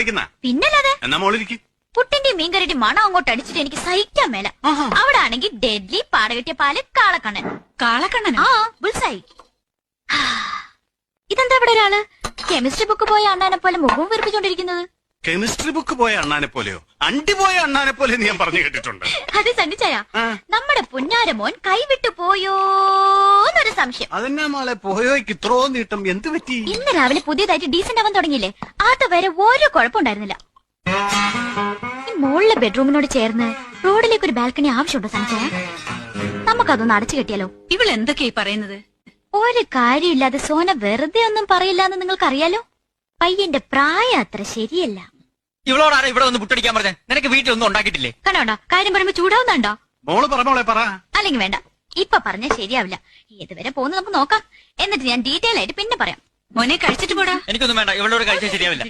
പഠിക്കുന്ന? പിന്നല്ലാതെ. എന്നാ മോളിരിക്കും. പുട്ടിന്റെ മീൻകറിയുടെ മണം അങ്ങോട്ട് അടിച്ചിട്ട് എനിക്ക് സഹിക്കാൻ മേല. അവിടെ ആണെങ്കിൽ ഡെഡ്ലി പാടകെട്ടിയ പാല് കാളക്കണ്ണൻ. കാളക്കണ്ണൻ? ആ, ബുൾസായി. ഇതെന്താ ഇവിടെ ഒരാള് കെമിസ്ട്രി ബുക്ക് പോയ അണ്ണാനെ പോലെ മുഖവും വീർപ്പിച്ചോണ്ടിരിക്കുന്നത്? കെമിസ്ട്രി ബുക്ക് പോയ അണ്ണാനെ പോലെയോ? അണ്ടി പോയ അണ്ണാനെ പോലെ ഞാൻ പറഞ്ഞു കേട്ടിട്ടുണ്ട്. അത് സണ്ണിച്ചായ നമ്മുടെ പുന്നാരമോൻ കൈവിട്ടു പോയോന്നൊരു സംശയം. അതെന്നാ മോളെ പോയോയ്ക്ക് ഇത്രോ നീട്ടം? എന്ത് പറ്റി? ഇന്ന് രാവിലെ പുതിയതായിട്ട് ഡീസന്റ് ആവാൻ തുടങ്ങിയില്ലേ, അതുവരെ ഒരു കുഴപ്പമുണ്ടായിരുന്നില്ല. ഈ മുകളിലെ ബെഡ്റൂമിനോട് ചേർന്ന് റോഡിലേക്ക് ഒരു ബാൽക്കണി ആവശ്യമുണ്ടോ സണ്ണിച്ചായ? നമുക്കതൊന്ന് അടച്ചു കെട്ടിയാലോ? ഇവൾ എന്തൊക്കെയായി പറയുന്നത്? ഒരു കാര്യമില്ലാതെ സോന വെറുതെ ഒന്നും പറയില്ലാന്ന് നിങ്ങൾക്കറിയാലോ. പയ്യന്റെ പ്രായം അത്ര ശരിയല്ല. ഇവളോടാരാ ഇവിടെ ഒന്ന് പുട്ടടിക്കാൻ പറഞ്ഞേ? നിനക്ക് വീട്ടിലൊന്നും ഉണ്ടാക്കിയിട്ടില്ലേ? കണ്ടോണ്ടോ കാര്യം പറയുമ്പോ ചൂടാവുന്നുണ്ടോ? മോള് പറ മോളെ പറ. അല്ലെങ്കിൽ വേണ്ട, ഇപ്പൊ പറഞ്ഞ ശരിയാവില്ല. ഏതുവരെ പോകുന്നു നമുക്ക് നോക്കാം, എന്നിട്ട് ഞാൻ ഡീറ്റെയിൽ ആയിട്ട് പിന്നെ പറയാം. മോനെ കഴിച്ചിട്ട് പോടാ. എനിക്കൊന്നും വേണ്ട, ഇവളോട് കഴിച്ചാൽ ശരിയാവില്ല.